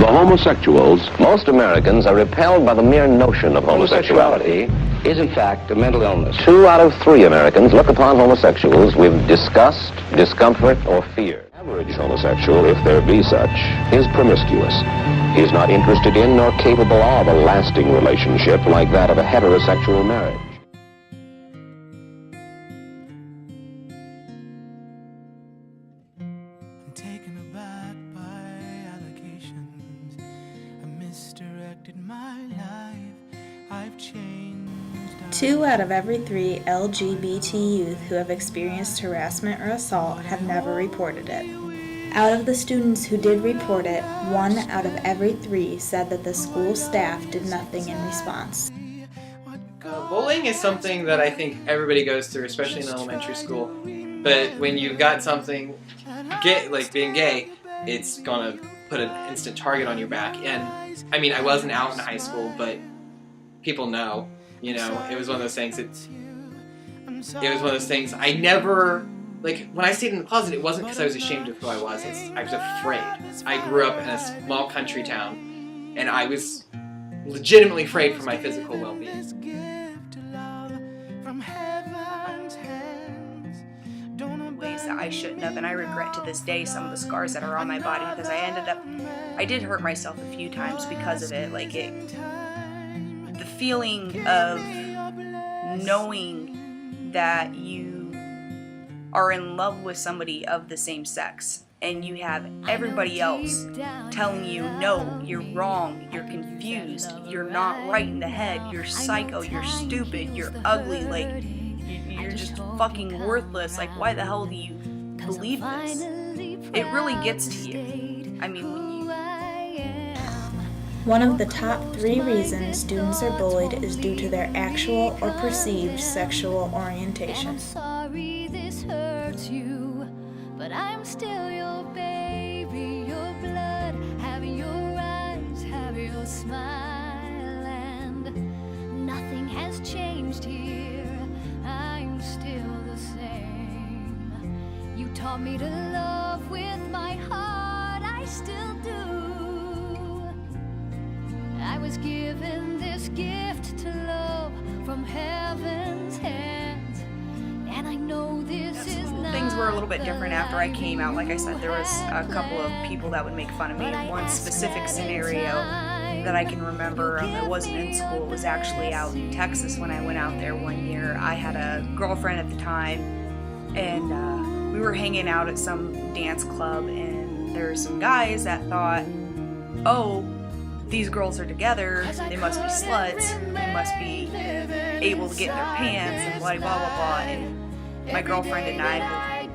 the homosexuals. Most Americans are repelled by the mere notion of homosexuality. Is in fact a mental illness. 2 out of 3 Americans look upon homosexuals with disgust, discomfort, or fear. Average homosexual, if there be such, is promiscuous. He is not interested in nor capable of a lasting relationship like that of a heterosexual marriage. I'm taken aback by allegations. I misdirected my life. I've changed. 2 out of every 3 LGBT youth who have experienced harassment or assault have never reported it. Out of the students who did report it, 1 out of every 3 said that the school staff did nothing in response. Bullying is something that I think everybody goes through, especially in elementary school. But when you've got something gay, like being gay, it's gonna put an instant target on your back. And I mean, I wasn't out in high school, but people know. You know, it was one of those things. It was one of those things. I never, like, when I stayed in the closet, it wasn't because I was ashamed of who I was. I was afraid. I grew up in a small country town, and I was legitimately afraid for my physical well-being. Ways that I shouldn't have, and I regret to this day some of the scars that are on my body because I did hurt myself a few times because of it. Like the feeling of knowing that you are in love with somebody of the same sex and you have everybody else telling you, no, you're wrong, you're confused, you're not right in the head, you're psycho, you're stupid, you're ugly, like you're just fucking worthless. Like, why the hell do you believe this? It really gets to you. I mean, when you... One of the top 3 reasons students are bullied is due to their actual or perceived sexual orientation. I'm sorry this hurts you, but I'm still your baby, your blood, have your eyes, have your smile, and nothing has changed here. I'm still the same. You taught me to love with my heart, I still do. I was given this gift to love from heaven's hands, and I know this is not. Things were a little bit different after I came out. Like I said, there was a couple of people that would make fun of me. One specific scenario that I can remember, it wasn't in school, it was actually out in Texas when I went out there one year. I had a girlfriend at the time, and we were hanging out at some dance club, and there were some guys that thought, oh, these girls are together, they must be sluts, they must be able to get in their pants, and blah, blah, blah, blah. And my girlfriend and I,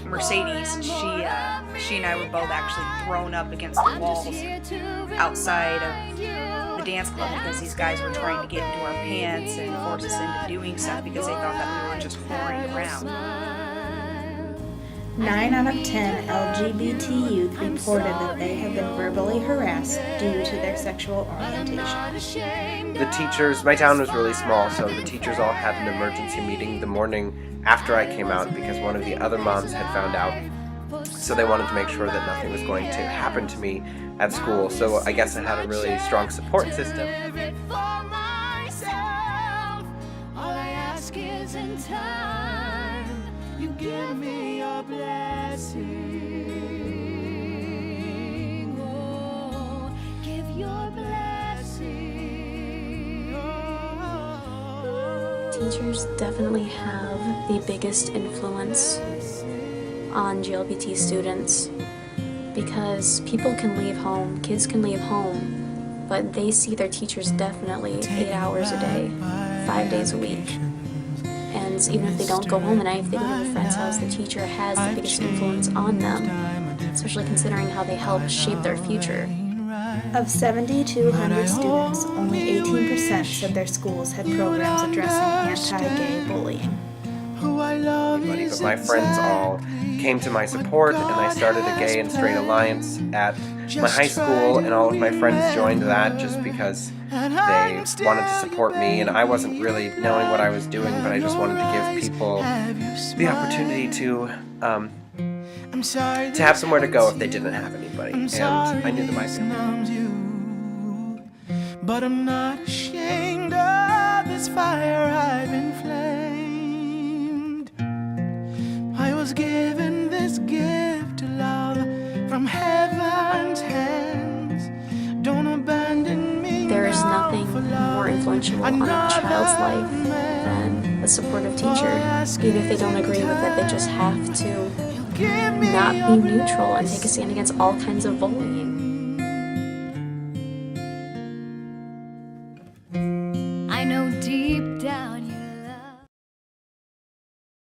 Mercedes, she and I were both actually thrown up against the walls outside of the dance club because these guys were trying to get into our pants and force us into doing stuff because they thought that we were just whoring around. 9 out of 10 LGBT youth reported that they have been verbally harassed due to their sexual orientation. The teachers, my town was really small, so the teachers all had an emergency meeting the morning after I came out because one of the other moms had found out. So they wanted to make sure that nothing was going to happen to me at school. So I guess I had a really strong support system. You give me your blessing. Oh, give your blessing. Teachers definitely have the biggest influence on GLBT students because people can leave home, kids can leave home, but they see their teachers definitely 8 hours a day, 5 days a week. And even if they don't go home at night, if they go to a friend's house, the teacher has the biggest influence on them, especially considering how they help shape their future. Of 7,200 students, only 18% said their schools had programs addressing anti-gay bullying. But my friends all came to my support, and I started a gay and straight alliance at my high school, and all of my friends joined that just because they wanted to support me, and I wasn't really knowing what I was doing, but I just wanted to give people the opportunity to I'm sorry to have somewhere to go if they didn't have anybody. And I knew that my family. But I'm not ashamed of this fire I've inflamed. I was given this gift of love from heaven's hands. Don't abandon me. There is nothing more influential on a child's life than a supportive teacher. Even if they don't agree with it, they just have to not be neutral and take a stand against all kinds of bullying.